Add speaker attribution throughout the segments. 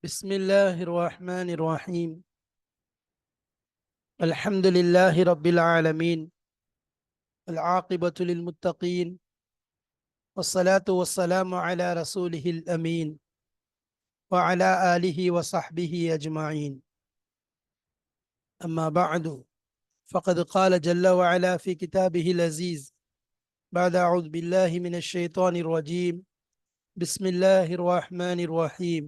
Speaker 1: بسم الله الرحمن الرحيم. الحمد لله رب العالمين، العاقبة للمتقين، والصلاة والسلام على رسوله الأمين وعلى آله وصحبه أجمعين. أما بعد، فقد قال جل وعلا في كتابه العزيز بعد أعوذ بالله من الشيطان الرجيم. بسم الله الرحمن الرحيم.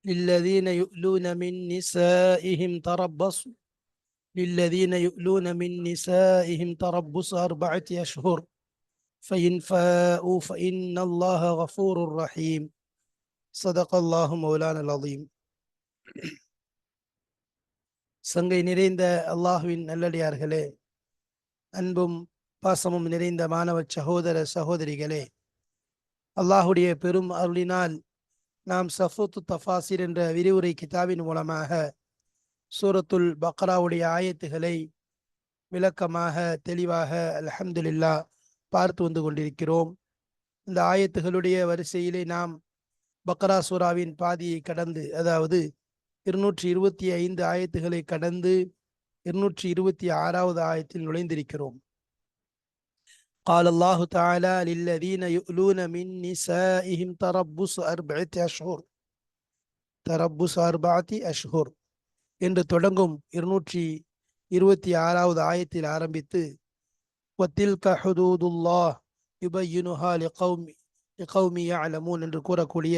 Speaker 1: للذين يؤلون من نسائهم تربصوا للذين يؤلون من نسائهم تربص 4 أشهر فإن فاءوا فإن الله غفور رحيم. صدق الله مولانا العظيم. சங்கை நிறைந்த அல்லாஹுவின் நல்லடியார்களே, அன்பும் பாசமும் நிறைந்த மாணவ சகோதர சகோதரிகளே, அல்லாஹுடைய பெரும் அருளினால் நாம் சஃபூத்து தஃபாசிர் என்ற விரிவுரை கிதாபின் மூலமாக சூரத்துல் பக்ராவுடைய ஆயத்துகளை விளக்கமாக தெளிவாக அல்ஹம்துலில்லாஹ் பார்த்து வந்து கொண்டிருக்கிறோம். இந்த ஆயத்துகளுடைய வரிசையிலே நாம் பக்ரா சூராவின் பாதியை கடந்து, அதாவது 225 ஆயத்துகளை கடந்து 226வது ஆயத்தில் நுழைந்திருக்கிறோம். قال الله تعالى للذين يؤلون من نسائهم تربص 4 أشهر என்று தொடங்கும் 226வது ஆயத்தில் ஆரம்பித்து وَتِلْكَ حُدُودُ اللَّهِ يُبَيِّنُهَا لِقَوْمِ يَعْلَمُونَ என்று கூறக்கூடிய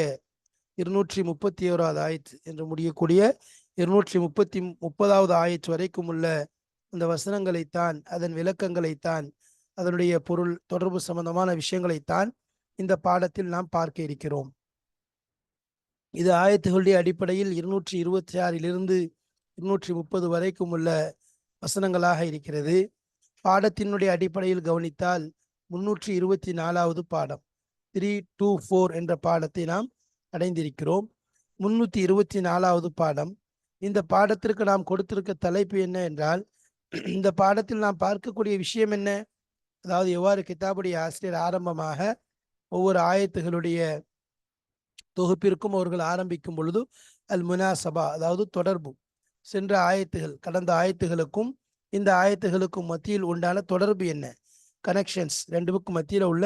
Speaker 1: 231வது ஆயத் என்று முடியக்கூடிய 230வது ஆயத் வரைக்கும் உள்ள அந்த வசனங்களைத்தான், அதன் விளக்கங்களைத்தான், அதனுடைய பொருள் தொடர்பு சம்பந்தமான விஷயங்களைத்தான் இந்த பாடத்தில் நாம் பார்க்க இருக்கிறோம். இது ஆயத்துகளுடைய அடிப்படையில் 226லிருந்து 230 வரைக்கும் உள்ள வசனங்களாக இருக்கிறது. பாடத்தினுடைய அடிப்படையில் கவனித்தால் 324வது பாடம் 324 என்ற பாடத்தை நாம் அடைந்திருக்கிறோம். 324வது பாடம். இந்த பாடத்திற்கு நாம் கொடுத்திருக்க தலைப்பு என்ன என்றால், இந்த பாடத்தில் நாம் பார்க்கக்கூடிய விஷயம் என்ன, அதாவது எவ்வாறு கிதாபுடைய ஆசிரியர் ஆரம்பமாக ஒவ்வொரு ஆயத்துகளுடைய தொகுப்பிற்கும் அவர்கள் ஆரம்பிக்கும் பொழுது அல் முனாசபா, அதாவது தொடர்பு, சென்ற ஆயத்துகள் கடந்த ஆயத்துகளுக்கும் இந்த ஆயத்துகளுக்கும் மத்தியில் உண்டான தொடர்பு என்ன, கனெக்ஷன்ஸ், ரெண்டுக்கும் மத்தியில் உள்ள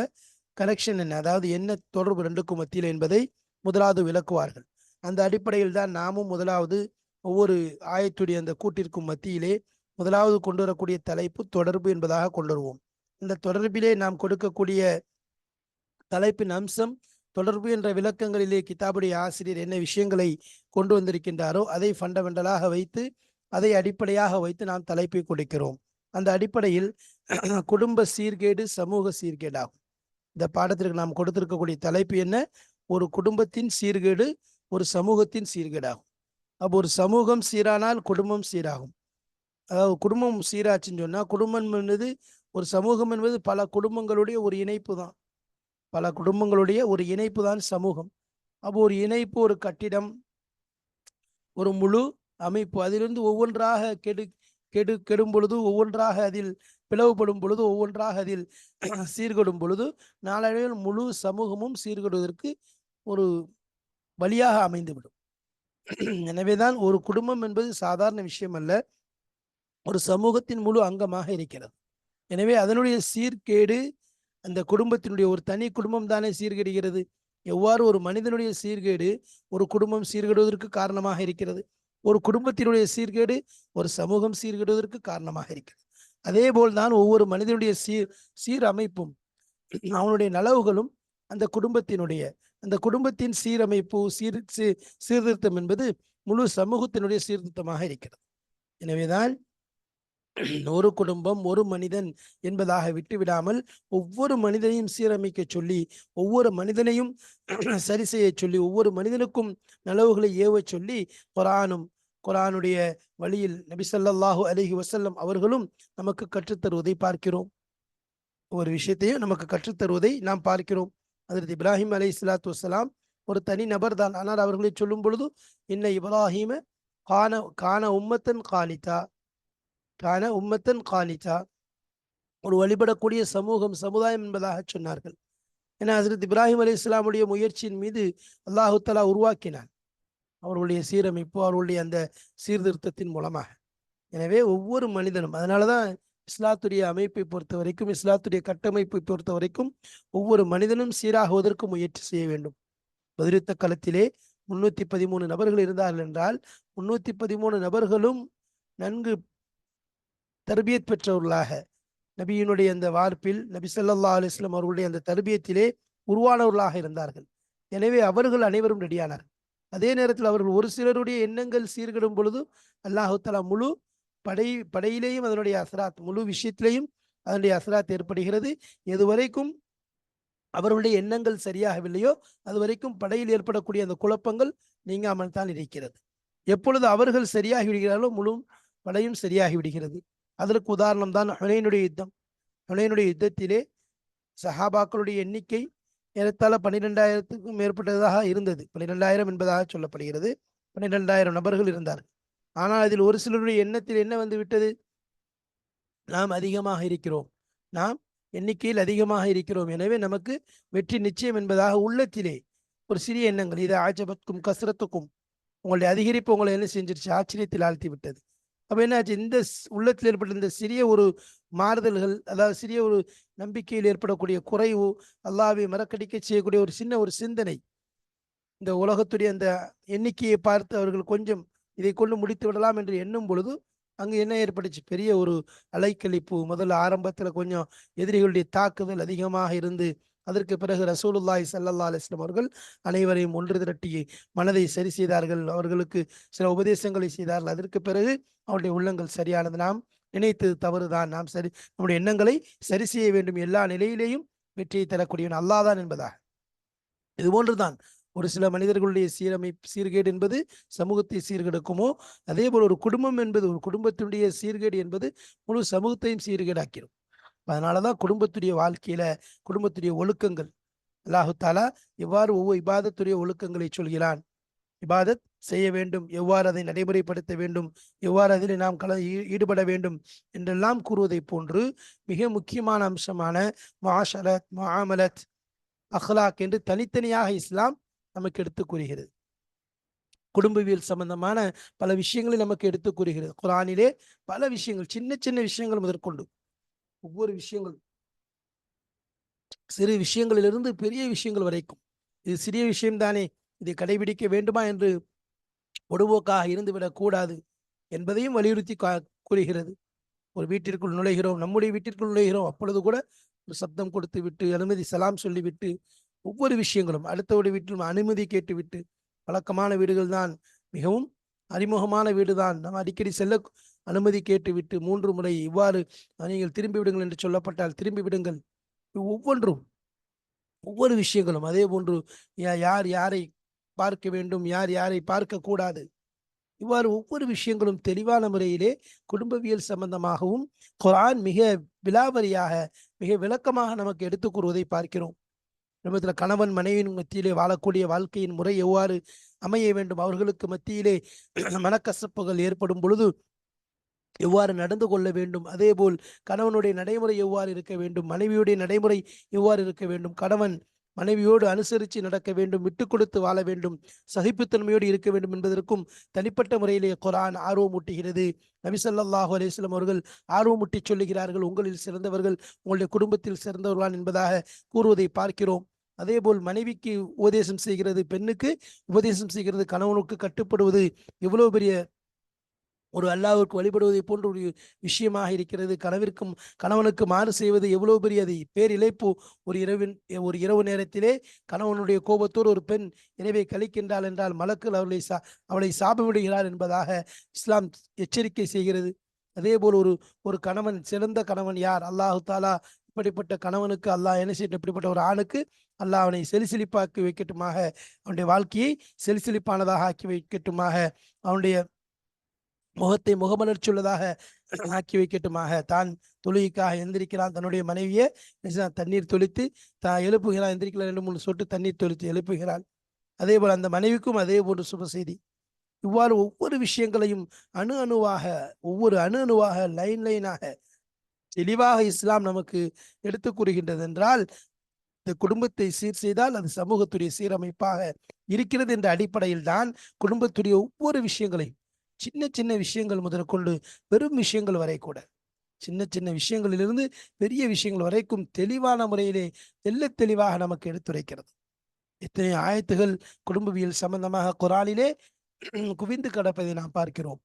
Speaker 1: கனெக்ஷன் என்ன, அதாவது என்ன தொடர்பு ரெண்டுக்கும் மத்தியில் என்பதை முதலாவது விளக்குவார்கள். அந்த அடிப்படையில் தான் நாமும் முதலாவது ஒவ்வொரு ஆயத்துடைய அந்த கூட்டிற்கும் மத்தியிலே முதலாவது கொண்டு வரக்கூடிய தலைப்பு தொடர்பு என்பதாக கொண்டு வருவோம். இந்த தொடர்பிலே நாம் கொடுக்கக்கூடிய தலைப்பின் அம்சம் தொடர்பு என்ற விளக்கங்களிலே கிதாபுடைய ஆசிரியர் என்ன விஷயங்களை கொண்டு வந்திருக்கின்றாரோ அதை ஃபண்டமெண்டலாக வைத்து, அதை அடிப்படையாக வைத்து நாம் தலைப்பை கொடுக்கிறோம். அந்த அடிப்படையில் குடும்ப சீர்கேடு சமூக சீர்கேடாகும். இந்த பாடத்திற்கு நாம் கொடுத்திருக்கக்கூடிய தலைப்பு என்ன, ஒரு குடும்பத்தின் சீர்கேடு ஒரு சமூகத்தின் சீர்கேடாகும். அப்போ ஒரு சமூகம் சீரானால் குடும்பம் சீராகும். அதாவது குடும்பம் சீராச்சுன்னு சொன்னா, குடும்பம் என்பது, ஒரு சமூகம் என்பது பல குடும்பங்களுடைய ஒரு இணைப்பு தான். பல குடும்பங்களுடைய ஒரு இணைப்பு தான் சமூகம். அப்போ ஒரு இணைப்பு, ஒரு கட்டிடம், ஒரு முழு அமைப்பு, அதிலிருந்து ஒவ்வொன்றாக கெடும் பொழுது, ஒவ்வொன்றாக அதில் பிளவுபடும் பொழுது, ஒவ்வொன்றாக அதில் சீர்கெடும் பொழுது நாளடைவில் முழு சமூகமும் சீர்கெடுவதற்கு ஒரு வழியாக அமைந்துவிடும். எனவேதான் ஒரு குடும்பம் என்பது சாதாரண விஷயம் அல்ல, ஒரு சமூகத்தின் முழு அங்கமாக இருக்கிறது. எனவே அதனுடைய சீர்கேடு, அந்த குடும்பத்தினுடைய, ஒரு தனி குடும்பம் தானே சீர்கெடுகிறது. எவ்வாறு ஒரு மனிதனுடைய சீர்கேடு ஒரு குடும்பம் சீர்கெடுவதற்கு காரணமாக இருக்கிறது, ஒரு குடும்பத்தினுடைய சீர்கேடு ஒரு சமூகம் சீர்கெடுவதற்கு காரணமாக இருக்கிறது. அதே போல்தான் ஒவ்வொரு மனிதனுடைய சீரமைப்பும் அவனுடைய நலவுகளும் அந்த குடும்பத்தின் சீரமைப்பு, சீர்திருத்தம் என்பது முழு சமூகத்தினுடைய சீர்திருத்தமாக இருக்கிறது. எனவேதான் ஒரு குடும்பம் ஒரு மனிதன் என்பதாக விட்டுவிடாமல் ஒவ்வொரு மனிதனையும் சீரமைக்க சொல்லி, ஒவ்வொரு மனிதனையும் சரி செய்ய சொல்லி, ஒவ்வொரு மனிதனுக்கும் நலவுகளை ஏவ சொல்லி குர்ஆனுடைய வழியில் நபி ஸல்லல்லாஹு அலைஹி வஸல்லம் அவர்களும் நமக்கு கற்றுத்தருவதை பார்க்கிறோம். ஒரு விஷயத்தையும் நமக்கு கற்றுத்தருவதை நாம் பார்க்கிறோம். ஹஜ்ரத் இப்ராஹிம் அலைஹிஸ்ஸலாத்து வஸ்ஸலாம் ஒரு தனி நபர் தான். ஆனால் அவர்களை சொல்லும் பொழுது இன்ன இப்ராஹிம கான உம்மத்தன் காலிதா, ஒரு வழிபடக்கூடிய சமுதாயம் என்பதாக சொன்னார்கள். ஏன்னா ஹசரத் இப்ராஹிம் அலைஹிஸ்ஸலாமுடைய முயற்சியின் மீது அல்லாஹு தஆலா உருவாக்கினான் அவர்களுடைய சீரமைப்பு, அவர்களுடைய அந்த சீர்திருத்தத்தின் மூலமாக. எனவே ஒவ்வொரு மனிதனும், அதனாலதான் இஸ்லாத்துடைய அமைப்பை பொறுத்த வரைக்கும், இஸ்லாத்துடைய கட்டமைப்பை பொறுத்த வரைக்கும் ஒவ்வொரு மனிதனும் சீராகுவதற்கு முயற்சி செய்ய வேண்டும். பதிலுத்த களத்திலே 313 நபர்கள் இருந்தார்கள் என்றால் 313 நபர்களும் நன்கு தர்பியத் பெற்றவர்களாக, நபியினுடைய அந்த வார்ப்பில் நபி ஸல்லல்லாஹு அலைஹி வஸல்லம் அவர்களுடைய அந்த தர்பியத்திலே உருவானவர்களாக இருந்தார்கள். எனவே அவர்கள் அனைவரும் ரெடியானார். அதே நேரத்தில் அவர்கள் ஒரு சிலருடைய எண்ணங்கள் சீர்கெடும் பொழுது அல்லாஹு தஆலா முழு படையிலேயும் அதனுடைய அசராத், முழு விஷயத்திலேயும் அதனுடைய அசராத் ஏற்படுகிறது. எதுவரைக்கும் அவர்களுடைய எண்ணங்கள் சரியாகவில்லையோ அதுவரைக்கும் படையில் ஏற்படக்கூடிய அந்த குழப்பங்கள் நீங்காமல் தான் இருக்கிறது. எப்பொழுது அவர்கள் சரியாகி விடுகிறார்களோ முழு படையும் சரியாகி விடுகிறது. அதற்கு உதாரணம் தான் ஹுனைனுடைய யுத்தம். ஹுனைனுடைய யுத்தத்திலே சஹாபாக்களுடைய எண்ணிக்கை ஏறத்தாழ 12,000க்கும் மேற்பட்டதாக இருந்தது. 12,000 என்பதாக சொல்லப்படுகிறது. 12,000 நபர்கள் இருந்தார்கள். ஆனால் அதில் ஒரு சிலருடைய எண்ணத்தில் என்ன வந்து விட்டது? நாம் அதிகமாக இருக்கிறோம், நாம் எண்ணிக்கையில் அதிகமாக இருக்கிறோம், எனவே நமக்கு வெற்றி நிச்சயம் என்பதாக உள்ளத்திலே ஒரு சிறிய எண்ணங்கள், இது ஆஜபத்துக்கும் கசரத்துக்கும், உங்களுடைய அதிகரிப்பு உங்களை என்ன செஞ்சிருச்சு? ஆச்சரியத்தில் ஆழ்த்தி விட்டது. அப்ப என்னாச்சு? இந்த உள்ளத்தில் ஏற்பட்ட இந்த சிறிய ஒரு மாறுதல்கள், அதாவது சிறிய ஒரு நம்பிக்கையில் ஏற்படக்கூடிய குறைவு, அல்லாஹ்வை மறக்கடிக்க செய்யக்கூடிய ஒரு சின்ன ஒரு சிந்தனை, இந்த உலகத்துடைய அந்த எண்ணிக்கையை பார்த்து அவர்கள் கொஞ்சம் இதை கொண்டு முடித்து விடலாம் என்று எண்ணும் பொழுது அங்கு என்ன ஏற்பட்டுச்சு? பெரிய ஒரு அலைக்கழிப்பு. முதல்ல ஆரம்பத்தில் கொஞ்சம் எதிரிகளுடைய தாக்குதல் அதிகமாக இருந்து அதற்கு பிறகு ரசூலுல்லாஹி ஸல்லல்லாஹு அலைஹி வஸல்லம் அவர்கள் அனைவரையும் ஒன்று திரட்டி மனதை சரி செய்தார்கள். அவர்களுக்கு சில உபதேசங்களை செய்தார்கள். அதற்கு பிறகு அவருடைய உள்ளங்கள் சரியானது. நாம் நினைத்தது தவறுதான், நாம் நம்முடைய எண்ணங்களை சரி செய்ய வேண்டும். எல்லா நிலையிலேயும் வெற்றியை தரக்கூடியவன் அல்லாஹ் தான் என்பதாக. இது போன்றுதான் ஒரு சில மனிதர்களுடைய சீர்கேடு என்பது சமூகத்தை சீர்கெடுக்குமோ அதே போல் ஒரு குடும்பம் என்பது, ஒரு குடும்பத்தினுடைய சீர்கேடு என்பது முழு சமூகத்தையும் சீர்கேடாக்கிடும். அதனாலதான் குடும்பத்துடைய வாழ்க்கையில குடும்பத்துடைய ஒழுக்கங்கள், அல்லாஹு தாலா எவ்வாறு ஒவ்வொரு இபாதத்துடைய ஒழுக்கங்களை சொல்கிறான், இபாதத் செய்ய வேண்டும், எவ்வாறு அதை நடைமுறைப்படுத்த வேண்டும், எவ்வாறு அதில் நாம் ஈடுபட வேண்டும் என்றெல்லாம் கூறுவதை போன்று மிக முக்கியமான அம்சமான முஆஷரத், முஆமலத், அஹ்லாக் என்று தனித்தனியாக இஸ்லாம் நமக்கு எடுத்து கூறுகிறது. குடும்பவியல் சம்பந்தமான பல விஷயங்களை நமக்கு எடுத்து கூறுகிறது. குர்ஆனிலே பல விஷயங்கள், சின்ன சின்ன விஷயங்கள் முதற்கொண்டு ஒவ்வொரு விஷயங்களும், சிறு விஷயங்களிலிருந்து பெரிய விஷயங்கள் வரைக்கும், இது சிறிய விஷயம்தானே, இதை கடைபிடிக்க வேண்டுமா என்று பொடுபோக்காக இருந்துவிடக் கூடாது என்பதையும் வலியுறுத்தி கூறுகிறது. ஒரு வீட்டிற்குள் நுழைகிறோம், நம்முடைய வீட்டிற்குள் நுழைகிறோம், அப்பொழுது கூட ஒரு சப்தம் கொடுத்து விட்டு, அனுமதி சலாம் சொல்லிவிட்டு, ஒவ்வொரு விஷயங்களும் அடுத்தவருடைய வீட்டிலும் அனுமதி கேட்டுவிட்டு, வழக்கமான வீடுகள் தான், மிகவும் அறிமுகமான வீடுதான், நாம் அடிக்கடி செல்ல அனுமதி கேட்டுவிட்டு 3 முறை இவ்வாறு நீங்கள் திரும்பி விடுங்கள் என்று சொல்லப்பட்டால் திரும்பி விடுங்கள். ஒவ்வொன்றும் ஒவ்வொரு விஷயங்களும் அதே போன்று யார் யாரை பார்க்க வேண்டும், யார் யாரை பார்க்க கூடாது, இவ்வாறு ஒவ்வொரு விஷயங்களும் தெளிவான முறையிலே குடும்பவியல் சம்பந்தமாகவும் குர்ஆன் மிக விலாவரியாக மிக விளக்கமாக நமக்கு எடுத்துக் கூறுவதை பார்க்கிறோம். குடும்பத்தில் கணவன் மனைவியின் மத்தியிலே வாழக்கூடிய வாழ்க்கையின் முறை எவ்வாறு அமைய வேண்டும், அவர்களுக்கு மத்தியிலே மனக்கசப்புகள் ஏற்படும் பொழுது எவ்வாறு நடந்து கொள்ள வேண்டும், அதே போல் கணவனுடைய நடைமுறை எவ்வாறு இருக்க வேண்டும், மனைவியுடைய நடைமுறை எவ்வாறு இருக்க வேண்டும், கணவன் மனைவியோடு அனுசரித்து நடக்க வேண்டும், விட்டு கொடுத்து வாழ வேண்டும், சகிப்புத்தன்மையோடு இருக்க வேண்டும் என்பதற்கும் தனிப்பட்ட முறையிலே குர்ஆன் ஆர்வமூட்டுகிறது. நபி ஸல்லல்லாஹு அலைஹி வஸல்லம் அவர்கள் ஆர்வமூட்டி சொல்லுகிறார்கள், உங்களில் சிறந்தவர்கள் உங்களுடைய குடும்பத்தில் சிறந்தவர்களான் என்பதாக கூறுவதை பார்க்கிறோம். அதே போல் மனைவிக்கு உபதேசம் செய்கிறது, பெண்ணுக்கு உபதேசம் செய்கிறது, கணவனுக்கு கட்டுப்படுவது எவ்வளவு பெரிய ஒரு அல்லாஹ்வுக்கு வழிபடுவதை போன்ற ஒரு விஷயமாக இருக்கிறது. கணவனுக்கு மாறு செய்வது எவ்வளவு பெரிய அது பேரிழைப்பு. ஒரு இரவு நேரத்திலே கணவனுடைய கோபத்தோடு ஒரு பெண் இரவை கழிக்கின்றாள் என்றால் மலக்குகள் அவளை சாபமிடுகிறார் என்பதாக இஸ்லாம் எச்சரிக்கை செய்கிறது. அதே போல் ஒரு கணவன், சிறந்த கணவன் யார்? அல்லாஹு தாலா இப்படிப்பட்ட கணவனுக்கு அல்லாஹ் என்ன செய்யட்டும், இப்படிப்பட்ட ஒரு ஆணுக்கு அல்லாஹ் அவனை செலிசெலிப்பாக்கி வைக்கட்டுமாக, அவனுடைய வாழ்க்கையை செலிசெலிப்பானதாக ஆக்கி வைக்கட்டுமாக, அவனுடைய முகத்தை முகமலர்ச்சியுள்ளதாக ஆக்கி வைக்கட்டுமாக. தான் தொழுகைக்காக எந்திரிக்கிறான், தன்னுடைய மனைவியை தண்ணீர் தொளித்து தான் எழுப்புகிறான், எந்திரிக்கலாம் 2-3 சொட்டு தண்ணீர் தொளித்து எழுப்புகிறான். அதே போல் அந்த மனைவிக்கும் அதே போன்று சுப செய்தி. இவ்வாறு ஒவ்வொரு விஷயங்களையும் ஒவ்வொரு அணு அணுவாக லைனாக தெளிவாக இஸ்லாம் நமக்கு எடுத்து கூறுகின்றது என்றால் இந்த குடும்பத்தை சீர் செய்தால் அது சமூகத்துடைய சீரமைப்பாக இருக்கிறது என்ற அடிப்படையில் தான் குடும்பத்துடைய ஒவ்வொரு விஷயங்களையும், சின்ன சின்ன விஷயங்கள் முதற்கொண்டு பெரும் விஷயங்கள் வரை கூட, சின்ன சின்ன விஷயங்களிலிருந்து பெரிய விஷயங்கள் வரைக்கும் தெளிவான முறையிலே தெளிவாக நமக்கு எடுத்துரைக்கிறது. எத்தனை ஆயத்துகள் குடும்பவியல் சம்பந்தமாக குரானிலே குவிந்து கிடப்பதை நாம் பார்க்கிறோம்.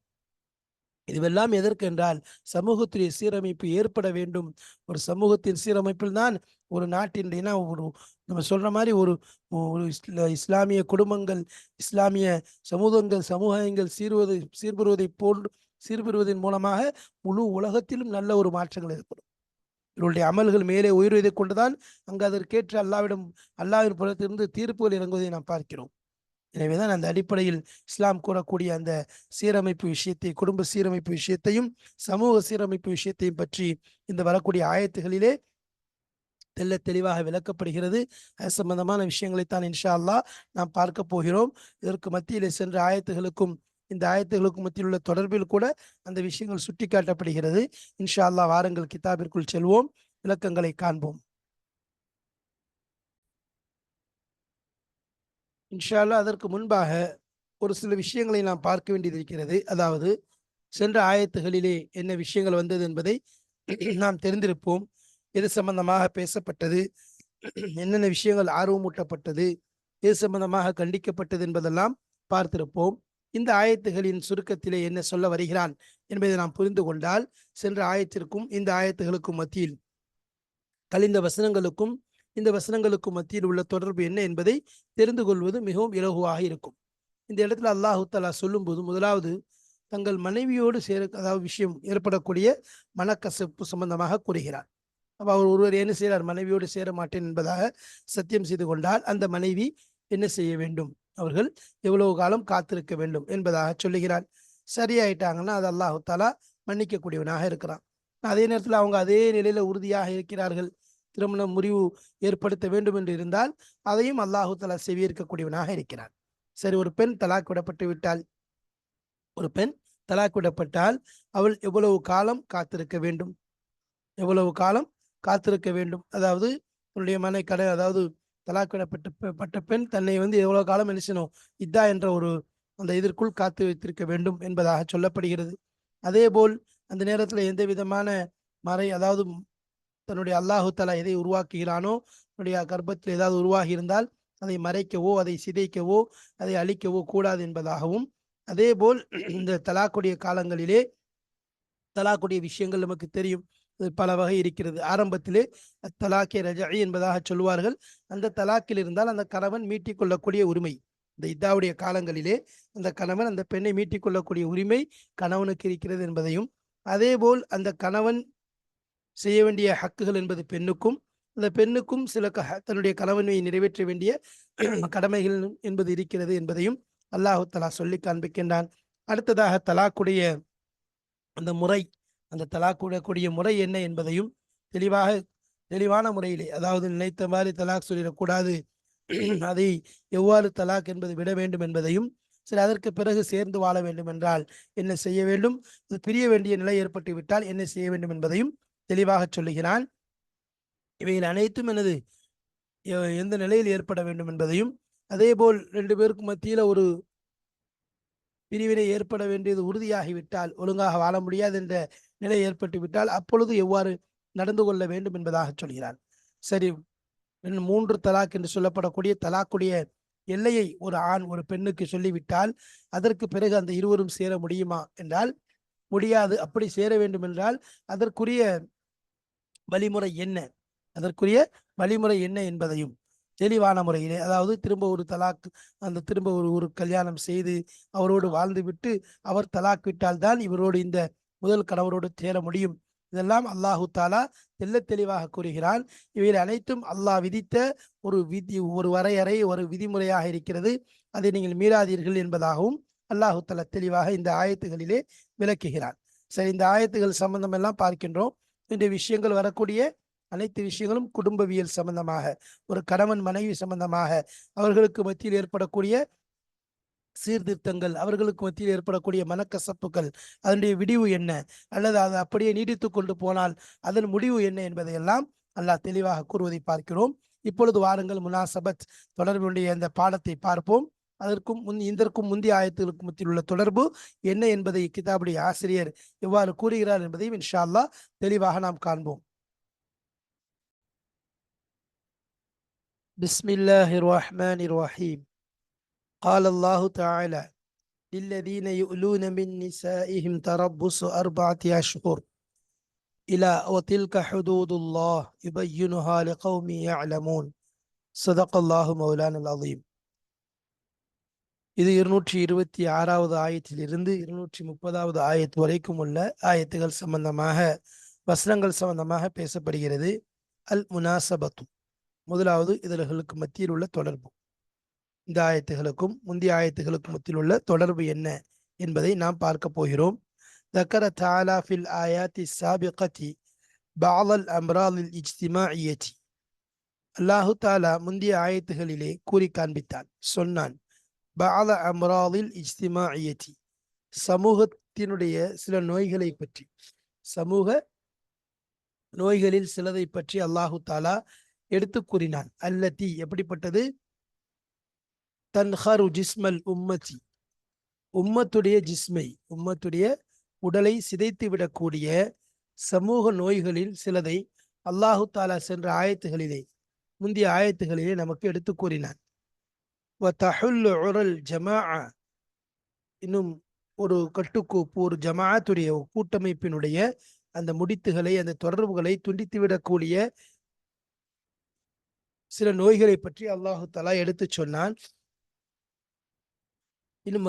Speaker 1: இதுவெல்லாம் எதற்கு என்றால் சமூகத்துடைய சீரமைப்பு ஏற்பட வேண்டும். ஒரு சமூகத்தின் சீரமைப்பில் தான் ஒரு நாட்டின் ஒரு நம்ம சொல்ற மாதிரி ஒரு இஸ்லாமிய குடும்பங்கள், இஸ்லாமிய சமூகங்கள் சீர்பெறுவதன் மூலமாக முழு உலகத்திலும் நல்ல ஒரு மாற்றங்கள் ஏற்படும். இவருடைய அமல்கள் மேலே உயர்வதை கொண்டுதான் அங்கு அதற்கேற்ற அல்லாவின் புறத்திலிருந்து தீர்ப்புகள் இறங்குவதை நாம் பார்க்கிறோம். எனவேதான் அந்த அடிப்படையில் இஸ்லாம் கூறக்கூடிய அந்த சீரமைப்பு விஷயத்தை, குடும்ப சீரமைப்பு விஷயத்தையும் சமூக சீரமைப்பு விஷயத்தையும் பற்றி இந்த வரக்கூடிய ஆயத்துகளிலே தெளிவாக விளக்கப்படுகிறது. அது சம்பந்தமான விஷயங்களைத்தான் இன்ஷா அல்லாஹ் நாம் பார்க்க போகிறோம். இதற்கு மத்தியிலே சென்ற ஆயத்துகளுக்கும் இந்த ஆயத்துகளுக்கும் மத்தியில் உள்ள தொடர்பில் கூட அந்த விஷயங்கள் சுட்டி காட்டப்படுகிறது. இன்ஷா அல்லாஹ் வாருங்கள் கிதாபிற்குள் செல்வோம், விளக்கங்களை காண்போம். இன்ஷா அல்லாஹ் அதற்கு முன்பாக ஒரு சில விஷயங்களை நாம் பார்க்க வேண்டியது இருக்கிறது. அதாவது சென்ற ஆயத்துகளிலே என்ன விஷயங்கள் வந்தது என்பதை நாம் தெரிந்திருப்போம். எது சம்பந்தமாக பேசப்பட்டது, என்னென்ன விஷயங்கள் ஆர்வமூட்டப்பட்டது, எது சம்பந்தமாக கண்டிக்கப்பட்டது என்பதெல்லாம் பார்த்திருப்போம். இந்த ஆயத்துகளின் சுருக்கத்திலே என்ன சொல்ல வருகிறான் என்பதை நாம் புரிந்து கொண்டால் சென்ற ஆயத்திற்கும் இந்த ஆயத்துகளுக்கும் மத்தியில், கழிந்த வசனங்களுக்கும் இந்த வசனங்களுக்கும் மத்தியில் உள்ள தொடர்பு என்ன என்பதை தெரிந்து கொள்வது மிகவும் இலகுவாக இருக்கும். இந்த இடத்துல அல்லாஹு தஆலா சொல்லும்போது முதலாவது தங்கள் மனைவியோடு அதாவது விஷயம் ஏற்படக்கூடிய மனக்கசப்பு சம்பந்தமாக கூறுகிறார். அப்ப அவர் ஒருவர் என்ன செய்கிறார், மனைவியோடு சேர மாட்டேன் என்பதாக சத்தியம் செய்து கொண்டால் அந்த மனைவி என்ன செய்ய வேண்டும், அவர்கள் எவ்வளவு காலம் காத்திருக்க வேண்டும் என்பதாக சொல்லுகிறார். சரியாயிட்டாங்கன்னா அது அல்லாஹு தஆலா மன்னிக்கக்கூடியவனாக இருக்கிறான். அதே நேரத்தில் அவங்க அதே நிலையில உறுதியாக இருக்கிறார்கள், திருமணம் முறிவு ஏற்படுத்த வேண்டும் என்று இருந்தால் அதையும் அல்லாஹு தஆலா செவியேற்கக்கூடியவனாக இருக்கிறார். சரி, ஒரு பெண் தலாக் விடப்பட்டு விட்டால், ஒரு பெண் தலாக் விடப்பட்டால் அவள் எவ்வளவு காலம் காத்திருக்க வேண்டும், எவ்வளவு காலம் காத்திருக்க வேண்டும், அதாவது உன்னுடைய அதாவது தலாக் விடப்பட்ட பெண் தன்னை எவ்வளவு காலம் என்ன செய்யணும், இதா என்ற ஒரு அந்த இதற்குள் காத்து வைத்திருக்க வேண்டும் என்பதாக சொல்லப்படுகிறது. அதே போல் அந்த நேரத்தில் எந்த விதமான அதாவது தன்னுடைய அல்லாஹு தஆலா எதை உருவாக்குகிறானோ, தன்னுடைய கர்ப்பத்தில் ஏதாவது உருவாகி இருந்தால் அதை மறைக்கவோ அதை சிதைக்கவோ அதை அழிக்கவோ கூடாது என்பதாகவும், அதே போல் இந்த தலாக்குடைய காலங்களிலே தலாக்குடைய விஷயங்கள் நமக்கு தெரியும், பல வகை இருக்கிறது. ஆரம்பத்திலே தலாக்கே ரஜஇ என்பதாக சொல்வார்கள். அந்த தலாக்கில் இருந்தால் அந்த கணவன் மீட்டிக் கொள்ளக்கூடிய உரிமை, இந்த இதாவுடைய காலங்களிலே அந்த கணவன் அந்த பெண்ணை மீட்டிக் கொள்ளக்கூடிய உரிமை கணவனுக்கு இருக்கிறது என்பதையும், அதே போல் அந்த கணவன் செய்ய வேண்டிய ஹக்குகள் என்பது பெண்ணுக்கும், அந்த பெண்ணுக்கும் சில தன்னுடைய கணவனை நிறைவேற்ற வேண்டிய கடமைகள் என்பது இருக்கிறது என்பதையும் அல்லாஹு தஆலா சொல்லி காண்பிக்கின்றான். அடுத்ததாக தலாக்குடைய அந்த முறை, அந்த தலாக் கூடக்கூடிய முறை என்ன என்பதையும் தெளிவான முறையிலே, அதாவது நினைத்த மாதிரி தலாக் சொல்லிடக்கூடாது, அதை எவ்வாறு தலாக் என்பது விட வேண்டும் என்பதையும், சரி அதற்கு பிறகு சேர்ந்து வாழ வேண்டும் என்றால் என்ன செய்ய வேண்டும், பிரிய வேண்டிய நிலை ஏற்பட்டு விட்டால் என்ன செய்ய வேண்டும் என்பதையும் தெளிவாக சொல்லுகிறான். இவைகள் அனைத்தும் எந்த நிலையில் ஏற்பட வேண்டும் என்பதையும், அதே போல் 2 பேருக்கு மத்தியில ஒரு பிரிவினை ஏற்பட வேண்டியது உறுதியாகிவிட்டால், ஒழுங்காக வாழ முடியாது என்ற நிலை ஏற்பட்டு விட்டால் அப்பொழுது எவ்வாறு நடந்து கொள்ள வேண்டும் என்பதாக சொல்கிறார். சரி, 3 தலாக் என்று சொல்லப்படக்கூடிய தலாக்குடைய எல்லையை ஒரு ஆண் ஒரு பெண்ணுக்கு சொல்லிவிட்டால் அதற்கு பிறகு அந்த இருவரும் சேர முடியுமா என்றால் முடியாது. அப்படி சேர வேண்டும் என்றால் அதற்குரிய வழிமுறை என்ன, அதற்குரிய வழிமுறை என்ன என்பதையும் தெளிவான முறையிலே, அதாவது திரும்ப ஒரு தலாக், அந்த திரும்ப ஒரு கல்யாணம் செய்து அவரோடு வாழ்ந்து விட்டு அவர் தலாக் விட்டால் தான் இவரோடு இந்த முதல் கணவரோடு சேர முடியும். இதெல்லாம் அல்லாஹு தாலா தெளிவாக கூறுகிறான். இவைகள் அனைத்தும் அல்லாஹ் விதித்த ஒரு ஒரு வரையறை, ஒரு விதிமுறையாக இருக்கிறது. அதை நீங்கள் மீறாதீர்கள் என்பதாகவும் அல்லாஹு தாலா தெளிவாக இந்த ஆயத்துகளிலே விளக்குகிறான். சரி, இந்த ஆயத்துகள் சம்பந்தம் எல்லாம் பார்க்கின்றோம். இந்த விஷயங்கள் வரக்கூடிய அனைத்து விஷயங்களும் குடும்பவியல் சம்பந்தமாக, ஒரு கணவன் மனைவி சம்பந்தமாக, அவர்களுக்கு மத்தியில் ஏற்படக்கூடிய சீர்திருத்தங்கள், அவர்களுக்கு மத்தியில் ஏற்படக்கூடிய மனக்கசப்புகள், அதனுடைய விடிவு என்ன, அல்லது அது அப்படியே நீடித்து கொண்டு போனால் அதன் முடிவு என்ன என்பதையெல்லாம் அல்லாஹ் தெளிவாக கூறுவதை பார்க்கிறோம். இப்பொழுது வாருங்கள் முனாசபத் தொடர்புடைய அந்த பாடத்தை பார்ப்போம். இதற்கும் முந்தைய ஆயத்துகளுக்கு மத்தியில் உள்ள தொடர்பு என்ன என்பதை கிதாபுடைய ஆசிரியர் எவ்வாறு கூறுகிறார் என்பதையும் இன்ஷா அல்லாஹ் தெளிவாக நாம் காண்போம். பிஸ்மில்லாஹிர் ரஹ்மானிர் ரஹீம். قال الله تعالى للذين يؤلون من نسائهم تربص 4 أشهر إلى وتلك حدود الله يبينها لقوم يعلمون صدق الله مولانا العظيم. இது 226வது ஆயத்திலிருந்து 230வது ஆயத்து வரைக்கும் உள்ள ஆயத்துகள் சம்பந்தமாக வசனங்கள் சம்பந்தமாக பேசப்படுகிறது. அல் முனாசபத்து, முதலாவது இதழ்களுக்கு மத்தியில் உள்ள தொடர்பு. இந்த ஆயத்துகளுக்கும் முந்தைய ஆயத்துகளுக்கும் மத்தியில் உள்ள தொடர்பு என்ன என்பதை நாம் பார்க்க போகிறோம். ذكر تعالى في الآيات السابقة بعض الأمراض الاجتماعية. அல்லாஹு தாலா முந்தைய ஆயத்துகளிலே கூறி காண்பித்தான், சொன்னான். بعض أمراض الاجتماعية, சமூகத்தினுடைய சில நோய்களை பற்றி, சமூக நோய்களில் சிலதை பற்றி அல்லாஹு தாலா எடுத்து கூறினான். அல்லதி, எப்படிப்பட்டது? தன்ஹரு ஜிஸ்மல் உம்மதி, உம்மத்துடைய ஜிஸ்மை, உம்மத்துடைய உடலை சிதைத்து விடக்கூடிய சமூக நோய்களில் சிலதை அல்லாஹு தாலா சென்ற ஆயத்துகளிலே, முந்தைய ஆயத்துகளிலே நமக்கு எடுத்து கூறினான். இன்னும் ஒரு கட்டுக்கோப்பு, ஒரு ஜமாஅத்துடைய கூட்டமைப்பினுடைய அந்த முடித்துகளை, அந்த தொடர்புகளை துண்டித்துவிடக்கூடிய சில நோய்களை பற்றி அல்லாஹு தஆலா எடுத்து சொன்னான். இன்னும்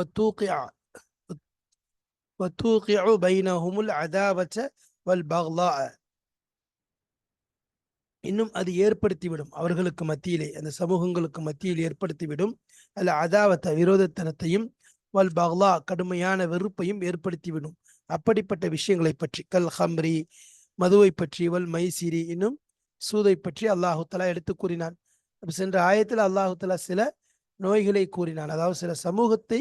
Speaker 1: இன்னும் அது ஏற்படுத்திவிடும், அவர்களுக்கு மத்தியிலே, அந்த சமூகங்களுக்கு மத்தியில் ஏற்படுத்திவிடும் அல்ல அதாவத்த, விரோதத்தனத்தையும், வல் பக்லா, கடுமையான வெறுப்பையும் ஏற்படுத்திவிடும். அப்படிப்பட்ட விஷயங்களை பற்றி, கல் ஹம்ரி, மதுவை பற்றி, வல் மைசிரி, இன்னும் சூதை பற்றி அல்லாஹு தஆலா எடுத்து கூறினான். சென்ற ஆயத்தில் அல்லாஹு தஆலா சில நோய்களை கூறினான், அதாவது சில சமூகத்தை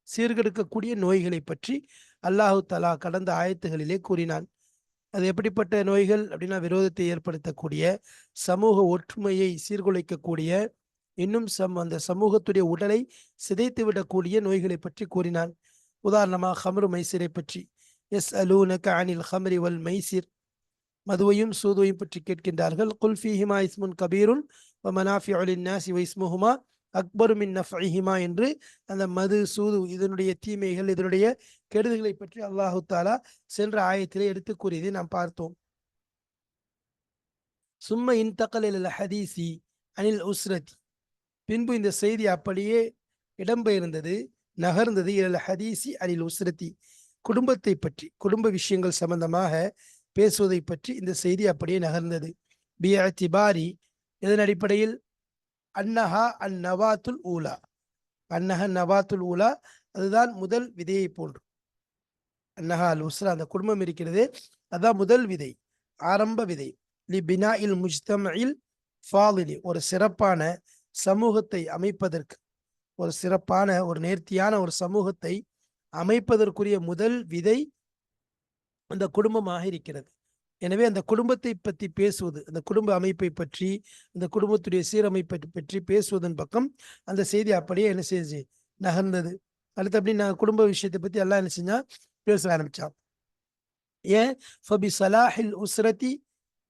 Speaker 1: சீர்கெடுக்கக்கூடிய நோய்களை பற்றி அல்லாஹு தஆலா கடந்த ஆயத்துகளிலே கூறினான். அது எப்படிப்பட்ட நோய்கள் அப்படின்னா, விரோதத்தை ஏற்படுத்தக்கூடிய, சமூக ஒற்றுமையை சீர்குலைக்கக்கூடிய, இன்னும் அந்த சமூகத்துடைய உடலை சிதைத்து விடக்கூடிய நோய்களை பற்றி கூறினான். உதாரணமாக ஹம்ரு மைசிரை பற்றி, எஸ் அலூனக அனில் ஹம்ரி வல் மைசிர், மதுவையும் சூதுவையும் பற்றி கேட்கின்றார்கள். குல் ஃபீஹிமா இஸ்முன் கபீருன் வ மனாஃபிஉ லின்னாஸி வ இஸ்முஹுமா அக்பரு மின் நஃப்இஹிமா என்று அந்த மது சூது இதனுடைய தீமைகள், இதனுடைய கெடுதிகளை பற்றி அல்லாஹு தாலா சென்ற ஆயத்திலே எடுத்து கூறியதை நாம் பார்த்தோம். சும்ம இன்தகல் இலல் ஹதீஸி அனில் உஸ்ரதி, பின்பு இந்த செய்தி அப்படியே இடம்பெயர்ந்தது, நகர்ந்தது. இலல் ஹதீஸி அனில் உஸ்ரதி, குடும்பத்தை பற்றி, குடும்ப விஷயங்கள் சம்பந்தமாக பேசுவதை பற்றி இந்த செய்தி அப்படியே நகர்ந்தது. பிஅத்திபாரி, இதன் அடிப்படையில், அன்னஹா அன் நவாத்துல் ஊலா, அன்னஹ நவாத்துல் ஊலா, அதுதான் முதல் விதையை போன்று. அன்னஹா அல் உஸ்ரா, அந்த குடும்பம் இருக்கிறது, அதான் முதல் விதை, ஆரம்ப விதை. லி பினா இல் முஜ்தமஇல் ஃபாலிலி, ஒரு சிறப்பான சமூகத்தை அமைப்பதற்கு, ஒரு சிறப்பான, ஒரு நேர்த்தியான ஒரு சமூகத்தை அமைப்பதற்குரிய முதல் விதை அந்த குடும்பமாக இருக்கிறது. எனவே அந்த குடும்பத்தை பற்றி பேசுவது, அந்த குடும்ப அமைப்பை பற்றி, அந்த குடும்பத்துடைய சீரமைப்பை பற்றி பேசுவதன் பக்கம் அந்த செய்தி அப்படியே என்ன செய்யுது, நகர்ந்தது. அடுத்து அப்படி நான் குடும்ப விஷயத்தை பத்தி எல்லாம் என்ன செஞ்சா பேச ஆரம்பிச்சான். ஏன்? ஃபபி சலாஹில் உஸ்ரதி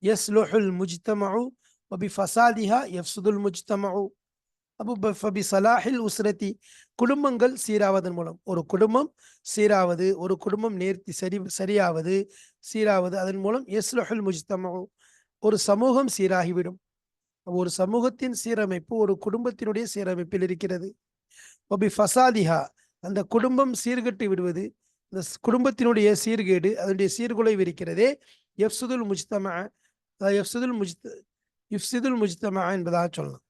Speaker 1: யஸ்லுஹுல் முஜ்தமஉ வபி ஃபசாதிஹா யஃப்சுதுல் முஜ்தமஉ. அப்போ ஃபபி சலாஹில் உஸ்ரதி, குடும்பங்கள் சீராவதன் மூலம், ஒரு குடும்பம் சீராவது, ஒரு குடும்பம் சரியாவது, சீராவது, அதன் மூலம் யஸ்லுஹுல் முஜ்தமஉ, ஒரு சமூகம் சீராகிவிடும். ஒரு சமூகத்தின் சீரமைப்பு ஒரு குடும்பத்தினுடைய சீரமைப்பில் இருக்கிறது. வபி ஃபசாதிஹா, அந்த குடும்பம் சீர்கட்டு விடுவது, இந்த குடும்பத்தினுடைய சீர்கேடு, அதனுடைய சீர்குலைவு இருக்கிறதே, யஃப்சுதுல் முஜ்தமஅ, யுஃப்சிதுல் முஜ்தமஅ என்பதாக சொல்லலாம்.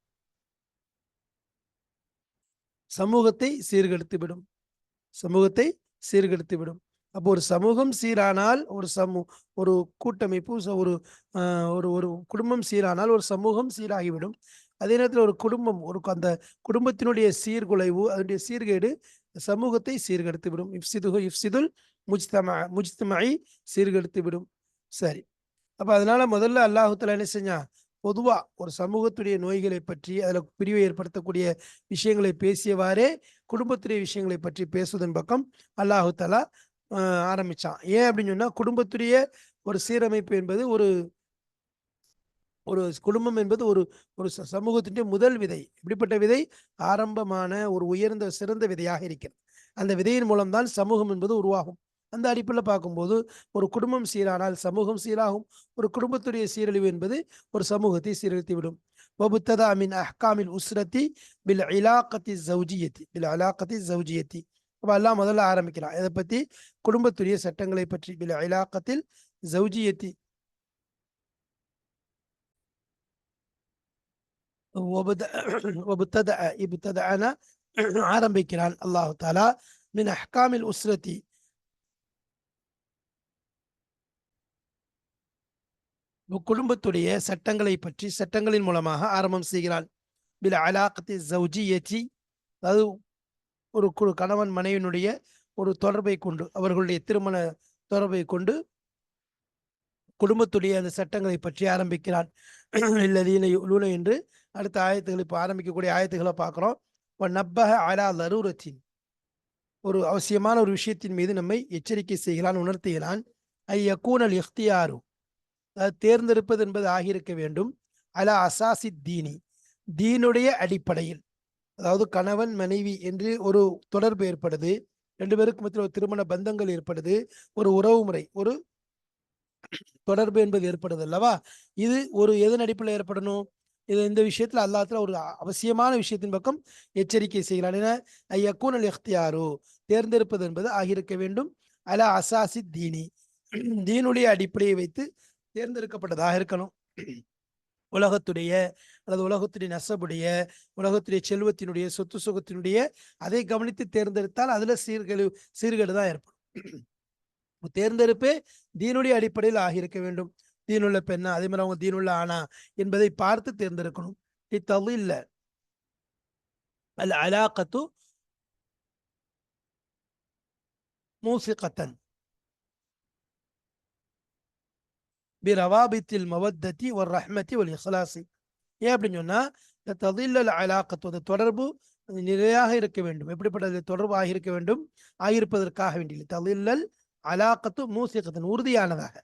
Speaker 1: சமூகத்தை சீர்கெடுத்துவிடும், சமூகத்தை சீர்கெடுத்துவிடும். அப்போ ஒரு சமூகம் சீரானால், ஒரு கூட்டமைப்பு, ஒரு குடும்பம் சீரானால் ஒரு சமூகம் சீராகிவிடும். அதே நேரத்தில் ஒரு குடும்பம், அந்த குடும்பத்தினுடைய சீர்குலைவு, அதனுடைய சீர்கேடு சமூகத்தை சீர்கெடுத்துவிடும். இஃப்சிதுல் முஜ்தமஇ, சீர்கெடுத்துவிடும். சரி, அப்ப அதனால முதல்ல அல்லாஹு தஆலா என்ன செஞ்சான், பொதுவா ஒரு சமூகத்துடைய நோய்களை பற்றி அதுல பிரிவை ஏற்படுத்தக்கூடிய விஷயங்களை பேசியவாறே குடும்பத்துடைய விஷயங்களை பற்றி பேசுவதன் பக்கம் அல்லாஹு தஆலா ஆரம்பிச்சான். ஏன் அப்படின்னு சொன்னா குடும்பத்துடைய ஒரு சீரமைப்பு என்பது ஒரு ஒரு குடும்பம் என்பது ஒரு ஒரு சமூகத்தினுடைய முதல் விதை. இப்படிப்பட்ட விதை ஆரம்பமான ஒரு உயர்ந்த சிறந்த விதையாக இருக்கிறது. அந்த விதையின் மூலம் தான் சமூகம் என்பது உருவாகும். அந்த அடிப்படையில் பார்க்கும்போது ஒரு குடும்பம் சீரானால் சமூகம் சீராகும். ஒரு குடும்பத்துடைய சீரழிவு என்பது ஒரு சமூகத்தை சீரழித்து விடும். வபுத்ததா மின் அஹ்காமில் உஸ்ரத்தி பில் இலாக்கத்தி ஜௌஜியத்தி பில் அலாக்கத்தி ஜௌஜியத்தி. அப்ப அல்லாஹ் முதல்ல ஆரம்பிக்கிறான். இதை பத்தி குடும்பத்துடைய சட்டங்களை பற்றி பில் இலாக்கத்தில் ஜௌஜியத்தி இப்ததஅன ஆரம்பிக்கிறான் அல்லாஹ் தஆலா மின் அஹ்காமில் உஸ்ரத்தி குடும்பத்துடைய சட்டங்களை பற்றி சட்டங்களின் மூலமாக ஆரம்பம் செய்கிறான். பில் அலாக்கத்தி ஜௌஜியத்தி அதாவது ஒரு கணவன் மனைவியினுடைய ஒரு தொடர்பை கொண்டு அவர்களுடைய திருமண தொடர்பை கொண்டு குடும்பத்துடைய அந்த சட்டங்களை பற்றி ஆரம்பிக்கிறான். இல்லதீன யுலூன என்று அடுத்த ஆயத்துகள் இப்போ ஆரம்பிக்கக்கூடிய ஆயத்துக்களை பார்க்குறோம். நப்பஹ அலா லரூரத்தின் ஒரு அவசியமான ஒரு விஷயத்தின் மீது நம்மை எச்சரிக்கை செய்கிறான், உணர்த்துகிறான். ஐயக்கூனல் இஃப்தியாரு அதாவது தேர்ந்தெடுப்பது என்பது ஆகியிருக்க வேண்டும். அலா அசாசி தீனி தீனுடைய அடிப்படையில் அதாவது கணவன் மனைவி என்று ஒரு தொடர்பு ஏற்படுது, ரெண்டு பேருக்கு மத்தியில் ஒரு திருமண பந்தங்கள் ஏற்படுது, ஒரு உறவு முறை ஒரு தொடர்பு என்பது ஏற்படுது அல்லவா? இது ஒரு எதன் அடிப்படையில் ஏற்படணும்? இது இந்த விஷயத்துல அல்லாஹ் ஒரு அவசியமான விஷயத்தின் பக்கம் எச்சரிக்கை செய்கிறான். என ஐயக்கூனல் இஃப்தியாரு தேர்ந்தெடுப்பது என்பது ஆகியிருக்க வேண்டும். அலா அசாசி தீனி தீனுடைய அடிப்படையை வைத்து தேர்ந்தெடுக்கப்பட்டதாக இருக்கணும். உலகத்துடைய அல்லது உலகத்துடைய நசபுடைய உலகத்துடைய செல்வத்தினுடைய சொத்து சுகத்தினுடைய அதை கவனித்து தேர்ந்தெடுத்தால் அதுல சீர்கேடு தான் ஏற்படும். தேர்ந்தெடுப்பே தீனுடைய அடிப்படையில் ஆகியிருக்க வேண்டும். தீனுள்ள பெண்ணா அதே மாதிரி அவங்க தீனுள்ள ஆனா என்பதை பார்த்து தேர்ந்தெடுக்கணும். இல்ல அல் அலாக்கத்து மூசிகத்தன் பிரவாபித்தில் மவத்தத்தி ஒரு ரஹ்மத்தி ஒரு இஹ்லாசி. ஏன் அப்படின்னு சொன்னா இந்த ததில்லல் அலாக்கத்து அந்த தொடர்பு நிலையாக இருக்க வேண்டும். எப்படிப்பட்ட தொடர்பு ஆகியிருக்க வேண்டும்? ஆகியிருப்பதற்காக வேண்டிய ததில்லல் அலாக்கத்து மூசிகத்தன் உறுதியானதாக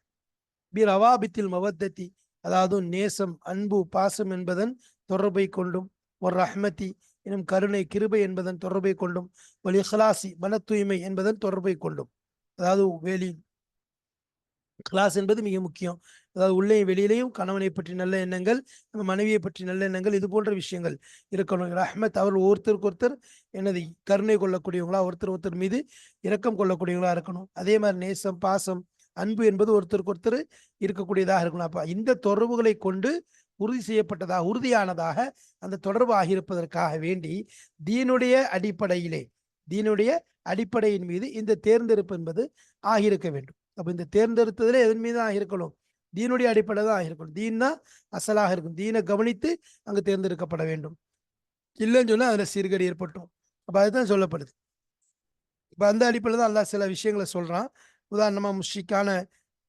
Speaker 1: பிரவாபித்தில் மவத்தத்தி அதாவது நேசம் அன்பு பாசம் என்பதன் தொடர்பை கொண்டும் ஒரு ரஹ்மதி எனும் கருணை கிருபை என்பதன் தொடர்பை கொண்டும் ஒரு இஹ்லாசி மன தூய்மை என்பதன் தொடர்பை கொண்டும் அதாவது கிளாஸ் என்பது மிக முக்கியம். அதாவது உள்ளே வெளியிலையும் கணவனை பற்றி நல்ல எண்ணங்கள், நம்ம மனைவியை பற்றி நல்ல எண்ணங்கள், இது போன்ற விஷயங்கள் இருக்கணும். ரஹ்மத் அவர்கள் ஒருத்தருக்கு ஒருத்தர் எனது கருணை கொள்ளக்கூடியவங்களா ஒருத்தர் ஒருத்தர் மீது இரக்கம் கொள்ளக்கூடியவங்களா இருக்கணும். அதே மாதிரி நேசம் பாசம் அன்பு என்பது ஒருத்தருக்கு ஒருத்தர் இருக்கக்கூடியதாக இருக்கணும். அப்ப இந்த தொடர்புகளை கொண்டு உறுதி செய்யப்பட்டதாக உறுதியானதாக அந்த தொடர்பு ஆகியிருப்பதற்காக வேண்டி தீனுடைய அடிப்படையின் மீது இந்த தேர்ந்தெடுப்பு என்பது ஆகியிருக்க வேண்டும். அப்ப இந்த தேர்ந்தெடுத்ததுல எதன் மீது ஆகியிருக்கணும்? தீனுடைய அடிப்படை தான் ஆகியிருக்கணும். தீன் தான் அசலாக இருக்கும். தீனை கவனித்து அங்கு தேர்ந்தெடுக்கப்பட வேண்டும். இல்லைன்னு சொன்னா அதுல சீர்கேடு ஏற்பட்டும். அப்ப அதுதான் சொல்லப்படுது. இப்ப அந்த அடிப்படையில் தான் அல்லாஹ் சில விஷயங்களை சொல்றான். உதாரணமா முஷ்ரிக்கான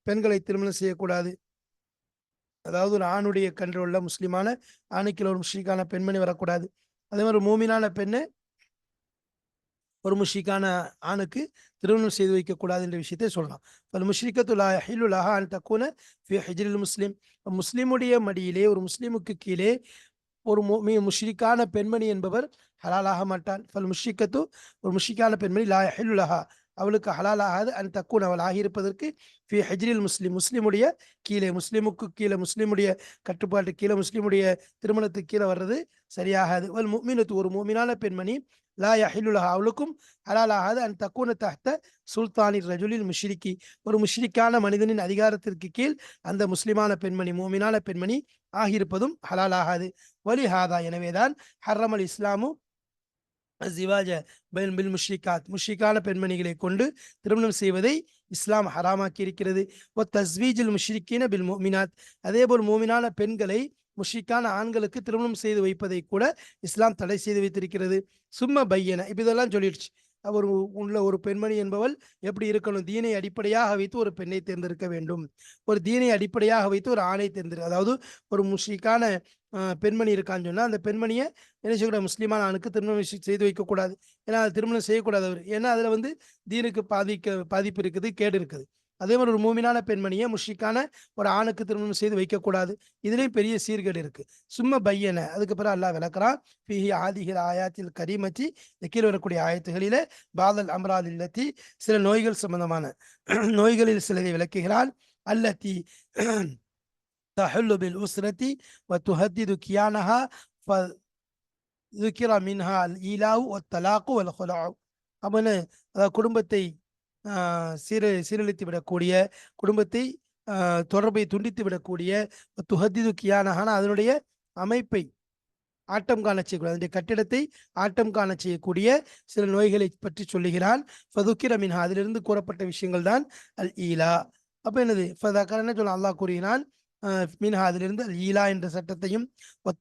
Speaker 1: பெண்களை திருமணம் செய்யக்கூடாது. அதாவது ஒரு ஆணுடைய கண்ட்ரோல்ல முஸ்லிமான ஆணுக்கில் ஒரு முஷ்ரிக்கான பெண்மணி வரக்கூடாது. அதே மாதிரி மூமினான பெண்ணு ஒரு முஷ்ரிக்கான ஆணுக்கு திருமணம் செய்து வைக்கக்கூடாது என்ற விஷயத்தை சொல்லலாம். பல் முஷ்ரிக்கத்து லா யஹில்லு லஹா அன் தக்கூன ஃபி ஹிஜ்ரில் முஸ்லிம் முஸ்லிமுடைய மடியிலே ஒரு முஸ்லிமுக்கு கீழே ஒரு முஷ்ரிக்கான பெண்மணி என்பவர் ஹலாலாக மாட்டான். பல் முஷ்ரிக்கத்து ஒரு முஷ்ரிக்கான பெண்மணி லா யஹில்லு லஹா அவளுக்கு ஹலாலாகாது அன் தக்கூன் அவள் ஆகியிருப்பதற்கு ஃபி ஹிஜ்ரில் முஸ்லிமுடைய கீழே முஸ்லிமுக்கு கீழே முஸ்லிமுடைய கட்டுப்பாட்டு கீழே முஸ்லிமுடைய திருமணத்துக்கு கீழே வர்றது சரியாகாது. வல் முஃமினத்து ஒரு மூமினான பெண்மணி லா யஹில்லுலஹா அவளுக்கும் ஹலாலாகாது அன் தக்கூன தஹ்த சுல்தானிர் ரஜுலில் முஷ்ரிக்கி ஒரு முஷ்ரிக்கான மனிதனின் அதிகாரத்திற்கு கீழ் அந்த முஸ்லிமான பெண்மணி மூமினான பெண்மணி ஆகியிருப்பதும் ஹலாலாகாது. வலிஹாதா எனவேதான் ஹர்ரமல் இஸ்லாமு ஜிவாஜ பில் முஷ்ரிகாத் முஷ்ரிக்கான பெண்மணிகளை கொண்டு திருமணம் செய்வதை இஸ்லாம் ஹராமாக்கி இருக்கிறது. ஒ தஸ்வீஜில் முஷ்ரிக்கீன பில் முஃமினாத் அதே போல் மூமினான பெண்களை முஷ்ரிக்கான ஆண்களுக்கு திருமணம் செய்து வைப்பதை கூட இஸ்லாம் தடை செய்து வைத்திருக்கிறது. சும்ம பையன இப்ப இதெல்லாம் சொல்லிடுச்சு. அவர் உள்ள ஒரு பெண்மணி என்பவள் எப்படி இருக்கணும், தீனை அடிப்படையாக வைத்து ஒரு பெண்ணை தேர்ந்தெடுக்க வேண்டும், ஒரு தீனை அடிப்படையாக வைத்து ஒரு ஆணை தேர்ந்தெடு, அதாவது ஒரு முஷ்ரிக்கான பெண்மணி இருக்கான்னு சொன்னா அந்த பெண்மணியை என்ன செய்யக்கூடாது, முஸ்லீமான ஆணுக்கு திருமணம் செய்து வைக்கக்கூடாது. ஏன்னா அது திருமணம் செய்யக்கூடாது அவர், ஏன்னா அதுல வந்து தீனுக்கு பாதிப்பு இருக்குது, கேடு இருக்குது. அதே மாதிரி ஒரு மூமினான பெண்மணியை முஷ்ரிக்கான ஒரு ஆணுக்கு திருமணம் செய்து வைக்கக்கூடாது. இதுலேயும் பெரிய சீர்கேடு இருக்கு. சும்மா பையன அதுக்கு பிறகு அல்லாஹ் விளக்குறான், ஃபிஹி ஆதிஹில் ஆயாத்தில் கரீமத்தி, இந்த கீழே வரக்கூடிய ஆயத்துகளிலே பாதல் அம்ரால் இல்லத்தி, சில நோய்கள் சம்பந்தமான நோய்களில் சிலதை விளக்குகிறான். அல்லத்தி தஹுல்லு பில் உஸ்ரத்தி வ துஹத்திது கியானஹா ஃபதுகிர மின்ஹா அல் ஈலாவு வத் தலாக்கு வல் குலாஉ. அவனு அதாவது குடும்பத்தை சீரழித்து விடக்கூடிய, குடும்பத்தை தொடர்பை துண்டித்து விடக்கூடிய, துஹத்திது கியானஹான அதனுடைய அமைப்பை ஆட்டம் காண செய்யக்கூடிய, அதனுடைய கட்டிடத்தை ஆட்டம் காண செய்யக்கூடிய சில நோய்களை பற்றி சொல்லுகிறான். ஃபதுக்கிர மின்ஹா, அதிலிருந்து கூறப்பட்ட விஷயங்கள் தான் அல் ஈலா. அப்ப என்னது, என்ன சொல்ல அல்லாஹ் கூறுகிறான், மின்ஹா அதிலிருந்து அல் ஈலா என்ற சட்டத்தையும்,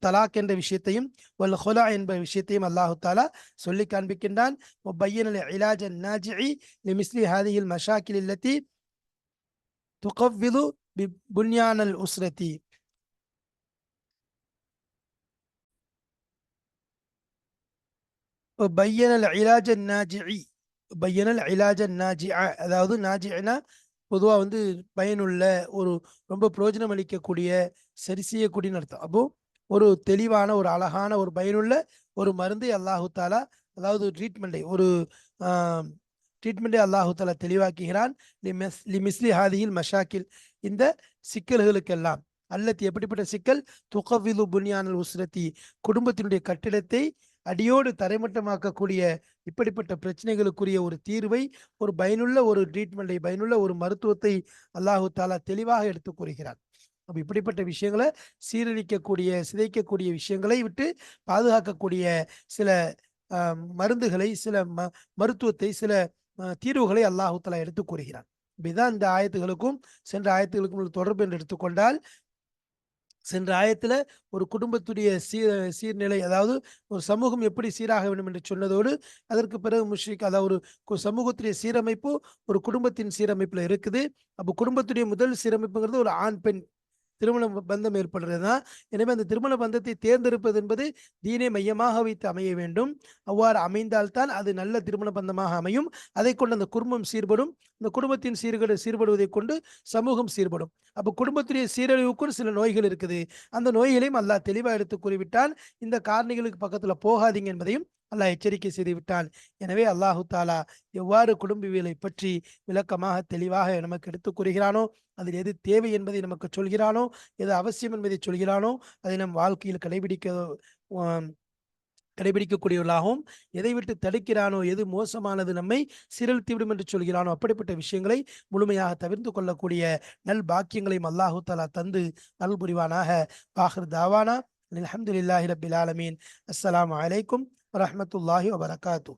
Speaker 1: தலாக் என்ற விஷயத்தையும், வல் ஹுலா என்ற விஷயத்தையும் அல்லாஹு தாலா சொல்லி காண்பிக்கின்றான். பையனல் இலாஜ நாஜிஇ லிமிஸ்லி ஹாதிஹில் மஷாக்கில் இல்லத்தி துகவ்விது புன்யானல் உஸ்ரதி. பையனல் இலாஜ நாஜிஇ, பையனல் இலாஜ நாஜிஅ, அதாவது நாஜிஅனா பொதுவா வந்து பயனுள்ள, ஒரு ரொம்ப பிரயோஜனம் அளிக்கக்கூடிய, சரி செய்யக்கூடியன்னு அர்த்தம். அப்போ ஒரு தெளிவான, ஒரு அழகான, ஒரு பயனுள்ள ஒரு மருந்தை அல்லாஹு தாலா, அதாவது ட்ரீட்மெண்ட்டை, ஒரு ட்ரீட்மெண்ட்டை அல்லாஹு தாலா தெளிவாக்குகிறான். லிமிஸ்லி ஹாதியில் மஷாக்கில், இந்த சிக்கல்களுக்கெல்லாம். அல்லது எப்படிப்பட்ட சிக்கல், துகவிலு புன்யானல் உஸ்ரத்தி, குடும்பத்தினுடைய கட்டிடத்தை அடியோடு தரைமட்டமாக்கக்கூடிய இப்படிப்பட்ட பிரச்சனைகளுக்குரிய ஒரு தீர்வை, ஒரு பயனுள்ள ஒரு ட்ரீட்மெண்ட்டை, பயனுள்ள ஒரு மருத்துவத்தை அல்லாஹு தாலா தெளிவாக எடுத்து கூறுகிறார். அப்ப இப்படிப்பட்ட விஷயங்களை சீரழிக்கக்கூடிய, சிதைக்கக்கூடிய விஷயங்களை விட்டு பாதுகாக்கக்கூடிய சில மருந்துகளை, சில மருத்துவத்தை, சில தீர்வுகளை அல்லாஹு தாலா எடுத்து கூறுகிறார். இதுதான் இந்த ஆயத்துகளுக்கும் சென்ற ஆயத்துகளுக்கும் உள்ள தொடர்பு என்று எடுத்துக்கொண்டால், சென்ற ஆயத்துல ஒரு குடும்பத்துடைய சீர்நிலை, அதாவது ஒரு சமூகம் எப்படி சீராக வேண்டும் என்று சொன்னதோடு, அதற்கு பிறகு முஷ்ரிக், அதாவது ஒரு சமூகத்துடைய சீரமைப்பு ஒரு குடும்பத்தின் சீரமைப்புல இருக்குது. அப்போ குடும்பத்துடைய முதல் சீரமைப்புங்கிறது ஒரு ஆண் பெண் திருமண பந்தம் ஏற்படுறது தான். எனவே அந்த திருமண பந்தத்தை தேர்ந்தெடுப்பது என்பது தீனை மையமாக வைத்து அமைய வேண்டும். அவ்வாறு அமைந்தால்தான் அது நல்ல திருமண பந்தமாக அமையும். அதை கொண்டு அந்த குடும்பம் சீர்படும். இந்த குடும்பத்தின் சீர்படுவதை கொண்டு சமூகம் சீர்படும். அப்போ குடும்பத்துடைய சீரழிவுக்கும் சில நோய்கள் இருக்குது. அந்த நோய்களையும் அல்லாஹ் தெளிவாக எடுத்து கூறிவிட்டான். இந்த காரணிகளுக்கு பக்கத்துல போகாதீங்க என்பதையும் அல்லாஹ் எச்சரிக்கை செய்து விட்டான். எனவே அல்லாஹு தாலா எவ்வாறு குடும்பவியலை பற்றி விளக்கமாக தெளிவாக நமக்கு எடுத்துக் கூறுகிறானோ, அதில் எது தேவை என்பதை நமக்கு சொல்கிறானோ, எது அவசியம் என்பதை சொல்கிறானோ, அதை நம் வாழ்க்கையில் கடைபிடிக்கக்கூடியவர்களாகவும், எதை விட்டு தடுக்கிறானோ, எது மோசமானது, நம்மை சீரழித்துவிடும் என்று சொல்கிறானோ, அப்படிப்பட்ட விஷயங்களை முழுமையாக தவிர்த்து கொள்ளக்கூடிய நல் பாக்கியங்களையும் அல்லாஹு தாலா தந்து நல் புரிவானாக. ஆஹிர் தாவானா அல்ஹம்துலில்லாஹி ரப்பில் ஆலமீன். அஸ்ஸலாமு அலைக்கும் வரஹ்மத்துல்லாஹி வபரகாத்துஹு.